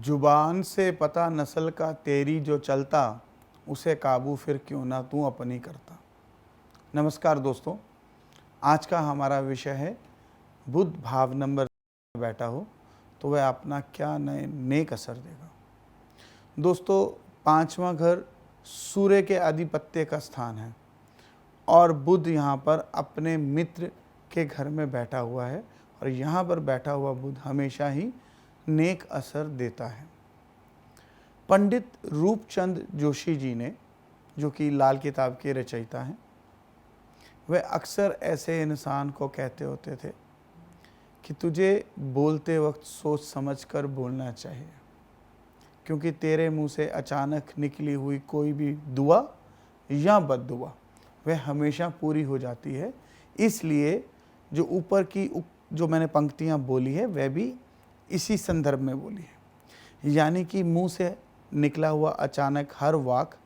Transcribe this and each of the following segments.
जुबान से पता नस्ल का तेरी जो चलता, उसे काबू फिर क्यों ना तू अपनी करता। नमस्कार दोस्तों, आज का हमारा विषय है बुध भाव नंबर बैठा हो तो वह अपना क्या नए नेक असर देगा। दोस्तों, पांचवा घर सूर्य के आधिपत्य का स्थान है और बुध यहाँ पर अपने मित्र के घर में बैठा हुआ है और यहाँ पर बैठा हुआ बुध हमेशा ही नेक असर देता है। पंडित रूपचंद जोशी जी ने, जो कि लाल किताब के रचयिता हैं, वह अक्सर ऐसे इंसान को कहते होते थे कि तुझे बोलते वक्त सोच समझ कर बोलना चाहिए, क्योंकि तेरे मुंह से अचानक निकली हुई कोई भी दुआ या बद्दुआ वह हमेशा पूरी हो जाती है। इसलिए जो ऊपर की जो मैंने पंक्तियां बोली है वह भी इसी संदर्भ में बोली है, यानी कि मुंह से निकला हुआ अचानक हर वाक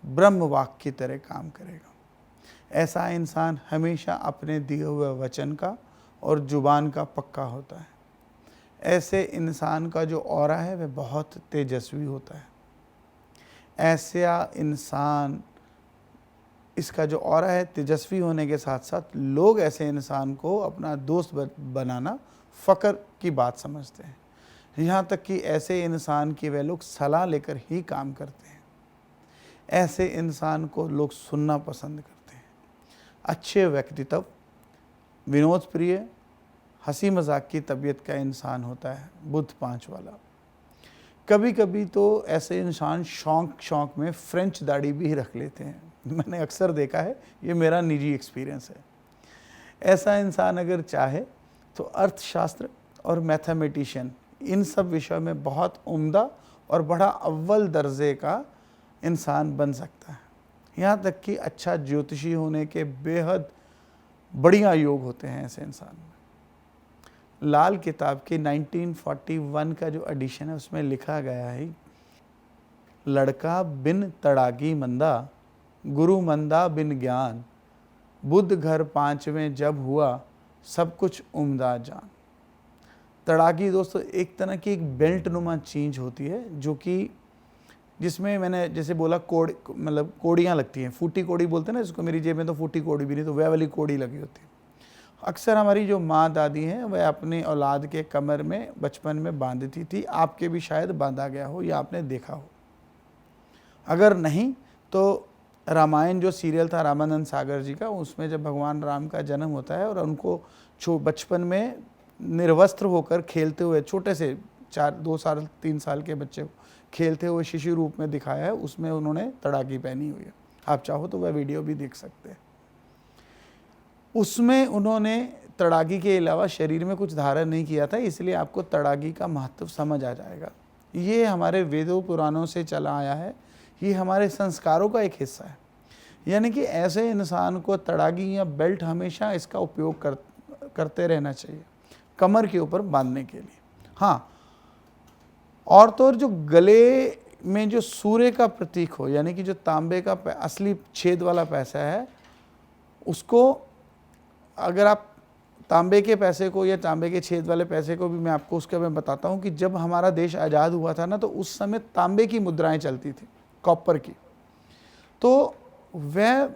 ब्रह्म वाक की तरह काम करेगा। ऐसा इंसान हमेशा अपने दिए हुए वचन का और जुबान का पक्का होता है। ऐसे इंसान का जो ऑरा है वह बहुत तेजस्वी होता है। ऐसा इंसान, इसका जो ऑरा है तेजस्वी होने के साथ साथ लोग ऐसे इंसान को अपना दोस्त बनाना फ़क्र की बात समझते हैं। यहाँ तक कि ऐसे इंसान की वे लोग सलाह लेकर ही काम करते हैं। ऐसे इंसान को लोग सुनना पसंद करते हैं। अच्छे व्यक्तित्व, विनोद प्रिय, हंसी मजाक की तबीयत का इंसान होता है बुध पाँच वाला। कभी कभी तो ऐसे इंसान शौक में फ्रेंच दाढ़ी भी रख लेते हैं। मैंने अक्सर देखा है, ये मेरा निजी एक्सपीरियंस है। ऐसा इंसान अगर चाहे तो अर्थशास्त्र और मैथमेटिशियन, इन सब विषयों में बहुत उम्दा और बड़ा अव्वल दर्जे का इंसान बन सकता है। यहाँ तक कि अच्छा ज्योतिषी होने के बेहद बढ़िया योग होते हैं ऐसे इंसान में। लाल किताब की 1941 का जो एडिशन है उसमें लिखा गया है, लड़का बिन तड़ागी मंदा, गुरु मंदा बिन ज्ञान, बुध घर पांचवें जब हुआ, सब कुछ उम्दा जान। तड़ागी दोस्तों एक तरह की एक बेल्ट नुमा चीज़ होती है, जो कि जिसमें मैंने जैसे बोला मतलब कोड़ियाँ लगती हैं, फूटी कोड़ी बोलते हैं ना जिसको। मेरी जेब में तो फूटी कोड़ी भी नहीं, तो वह वाली कोड़ी लगी होती है। अक्सर हमारी जो माँ दादी हैं वह अपनी औलाद के कमर में बचपन में बांधती थी। आपके भी शायद बांधा गया हो या आपने देखा हो। अगर नहीं तो रामायण जो सीरियल था रामानंद सागर जी का, उसमें जब भगवान राम का जन्म होता है और उनको बचपन में निर्वस्त्र होकर खेलते हुए, छोटे से 2 साल 3 साल के बच्चे को खेलते हुए शिशु रूप में दिखाया है, उसमें उन्होंने तड़ागी पहनी हुई है। आप चाहो तो वह वीडियो भी देख सकते हैं। उसमें उन्होंने तड़ागी के अलावा शरीर में कुछ धारण नहीं किया था, इसलिए आपको तड़ागी का महत्व समझ आ जाएगा। ये हमारे वेदों पुराणों से चला आया है, ये हमारे संस्कारों का एक हिस्सा है। यानी कि ऐसे इंसान को तड़ागी या बेल्ट हमेशा इसका उपयोग करते रहना चाहिए, कमर के ऊपर बांधने के लिए। हाँ, और तो और जो गले में जो सूर्य का प्रतीक हो, यानी कि जो तांबे का असली छेद वाला पैसा है, उसको अगर आप तांबे के पैसे को या तांबे के छेद वाले पैसे को भी मैं आपको उसके मैं बताता हूँ कि जब हमारा देश आज़ाद हुआ था ना, तो उस समय तांबे की मुद्राएं चलती थी, कॉपर की। तो वह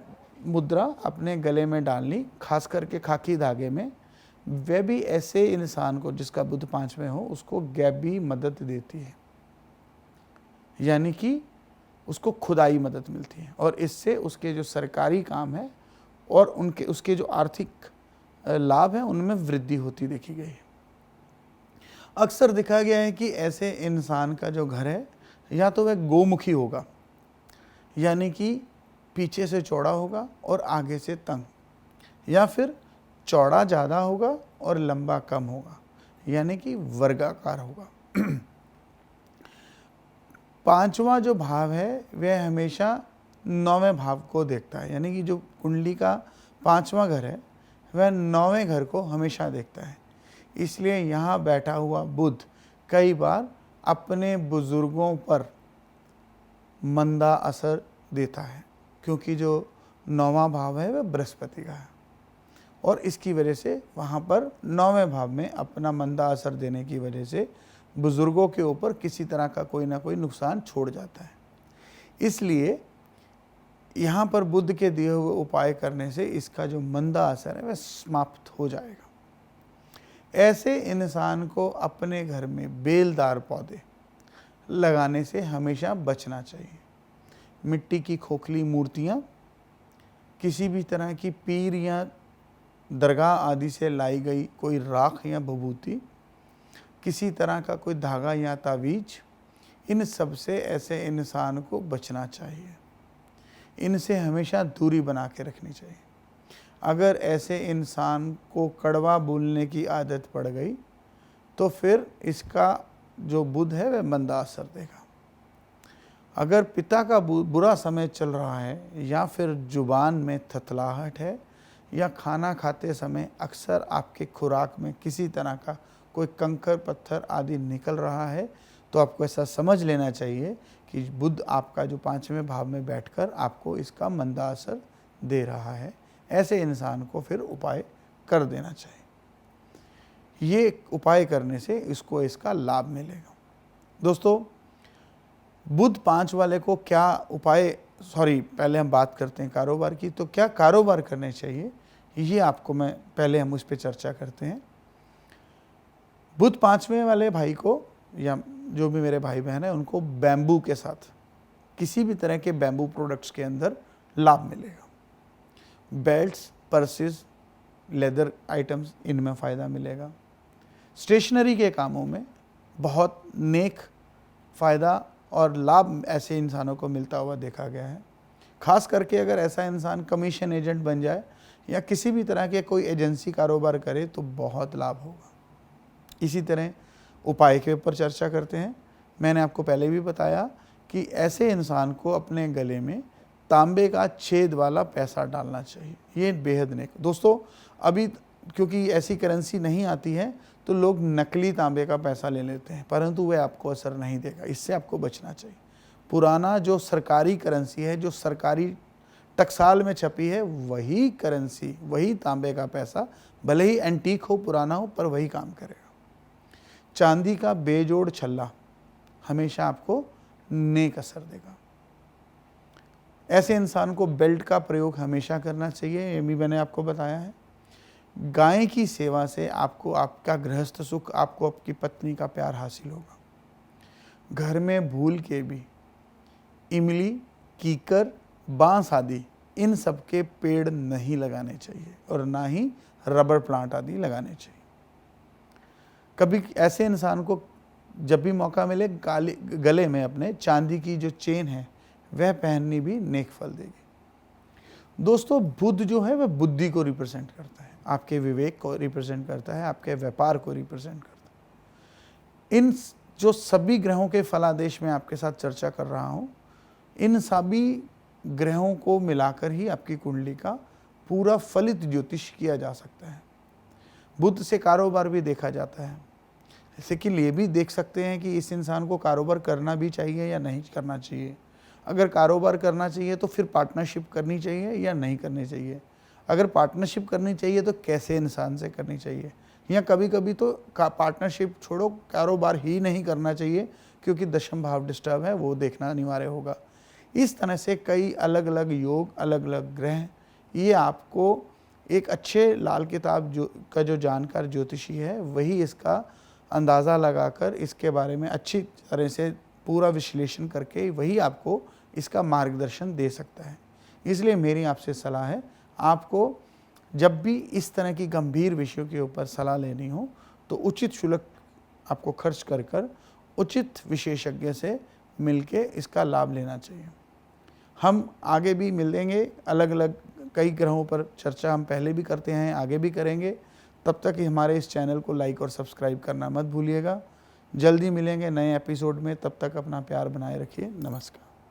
मुद्रा अपने गले में डालनी, खास करके खाकी धागे में। वह भी ऐसे इंसान को जिसका बुध पांचवें हो उसको गैबी मदद देती है, यानी कि उसको खुदाई मदद मिलती है और इससे उसके जो सरकारी काम है और उसके जो आर्थिक लाभ है उनमें वृद्धि होती देखी गई है। अक्सर देखा गया है कि ऐसे इंसान का जो घर है, या तो वह गोमुखी होगा, यानी कि पीछे से चौड़ा होगा और आगे से तंग, या फिर चौड़ा ज़्यादा होगा और लंबा कम होगा, यानी कि वर्गाकार होगा। पांचवा जो भाव है वह हमेशा 9वें भाव को देखता है, यानी कि जो कुंडली का 5वां घर है वह 9वें घर को हमेशा देखता है। इसलिए यहाँ बैठा हुआ बुध कई बार अपने बुजुर्गों पर मंदा असर देता है, क्योंकि जो 9वां भाव है वह बृहस्पति का है और इसकी वजह से वहाँ पर 9वें भाव में अपना मंदा असर देने की वजह से बुज़ुर्गों के ऊपर किसी तरह का कोई ना कोई नुकसान छोड़ जाता है। इसलिए यहाँ पर बुद्ध के दिए हुए उपाय करने से इसका जो मंदा असर है वह समाप्त हो जाएगा। ऐसे इंसान को अपने घर में बेलदार पौधे लगाने से हमेशा बचना चाहिए। मिट्टी की खोखली मूर्तियाँ, किसी भी तरह की पीर या दरगाह आदि से लाई गई कोई राख या भभूति, किसी तरह का कोई धागा या तावीज, इन सब से ऐसे इंसान को बचना चाहिए। इनसे हमेशा दूरी बना के रखनी चाहिए। अगर ऐसे इंसान को कड़वा बोलने की आदत पड़ गई तो फिर इसका जो बुद्ध है वह मंदा असर देगा। अगर पिता का बुरा समय चल रहा है या फिर जुबान में थतलाहट है या खाना खाते समय अक्सर आपके खुराक में किसी तरह का कोई कंकर पत्थर आदि निकल रहा है, तो आपको ऐसा समझ लेना चाहिए कि बुद्ध आपका जो 5वें भाव में बैठकर आपको इसका मंदा असर दे रहा है। ऐसे इंसान को फिर उपाय कर देना चाहिए। ये उपाय करने से इसको इसका लाभ मिलेगा। दोस्तों, बुद्ध 5 वाले को क्या उपाय, पहले हम बात करते हैं कारोबार की, तो क्या कारोबार करने चाहिए ये आपको मैं पहले हम उस पर चर्चा करते हैं। बुद्ध 5वें वाले भाई को या जो भी मेरे भाई बहन है उनको बैम्बू के साथ, किसी भी तरह के बैम्बू प्रोडक्ट्स के अंदर लाभ मिलेगा। बेल्ट्स, पर्सेस, लेदर आइटम्स, इनमें फ़ायदा मिलेगा। स्टेशनरी के कामों में बहुत नेक फ़ायदा और लाभ ऐसे इंसानों को मिलता हुआ देखा गया है। ख़ास करके अगर ऐसा इंसान कमीशन एजेंट बन जाए या किसी भी तरह के कोई एजेंसी कारोबार करे तो बहुत लाभ होगा। इसी तरह उपाय के ऊपर चर्चा करते हैं। मैंने आपको पहले भी बताया कि ऐसे इंसान को अपने गले में तांबे का छेद वाला पैसा डालना चाहिए। ये बेहद नेक। दोस्तों, अभी क्योंकि ऐसी करेंसी नहीं आती है तो लोग नकली तांबे का पैसा ले लेते हैं, परंतु वह आपको असर नहीं देगा। इससे आपको बचना चाहिए। पुराना जो सरकारी करेंसी है, जो सरकारी टकसाल में छपी है, वही करेंसी, वही तांबे का पैसा, भले ही एंटीक हो, पुराना हो, पर वही काम करेगा। चांदी का बेजोड़ छल्ला हमेशा आपको नेक असर देगा। ऐसे इंसान को बेल्ट का प्रयोग हमेशा करना चाहिए, ये भी मैंने आपको बताया है। गाय की सेवा से आपको आपका गृहस्थ सुख, आपको आपकी पत्नी का प्यार हासिल होगा। घर में भूल के भी इमली, कीकर, बांस आदि इन सब के पेड़ नहीं लगाने चाहिए और ना ही रबर प्लांट आदि लगाने चाहिए। कभी ऐसे इंसान को जब भी मौका मिले गले में अपने चांदी की जो चेन है वह पहननी भी नेक फल देगी। दोस्तों, बुद्ध जो है वह बुद्धि को रिप्रेजेंट करता है, आपके विवेक को रिप्रेजेंट करता है, आपके व्यापार को रिप्रेजेंट करता है। इन जो सभी ग्रहों के फलादेश में आपके साथ चर्चा कर रहा हूँ, इन सभी ग्रहों को मिलाकर ही आपकी कुंडली का पूरा फलित ज्योतिष किया जा सकता है। बुद्ध से कारोबार भी देखा जाता है। जैसे कि ये भी देख सकते हैं कि इस इंसान को कारोबार करना भी चाहिए या नहीं करना चाहिए। अगर कारोबार करना चाहिए तो फिर पार्टनरशिप करनी चाहिए या नहीं करनी चाहिए। अगर पार्टनरशिप करनी चाहिए तो कैसे इंसान से करनी चाहिए, या कभी कभी तो पार्टनरशिप छोड़ो, कारोबार ही नहीं करना चाहिए क्योंकि दशम भाव डिस्टर्ब है, वो देखना अनिवार्य होगा। इस तरह से कई अलग अलग योग, अलग अलग ग्रह, ये आपको एक अच्छे लाल किताब का जो जानकार ज्योतिषी है वही इसका अंदाज़ा लगाकर इसके बारे में अच्छी तरह से पूरा विश्लेषण करके वही आपको इसका मार्गदर्शन दे सकता है। इसलिए मेरी आपसे सलाह है, आपको जब भी इस तरह की गंभीर विषयों के ऊपर सलाह लेनी हो तो उचित शुल्क आपको खर्च कर उचित विशेषज्ञ से मिलके इसका लाभ लेना चाहिए। हम आगे भी मिलेंगे, अलग अलग कई ग्रहों पर चर्चा हम पहले भी करते हैं, आगे भी करेंगे। तब तक ही हमारे इस चैनल को लाइक और सब्सक्राइब करना मत भूलिएगा। जल्दी मिलेंगे नए एपिसोड में, तब तक अपना प्यार बनाए रखिए। नमस्कार।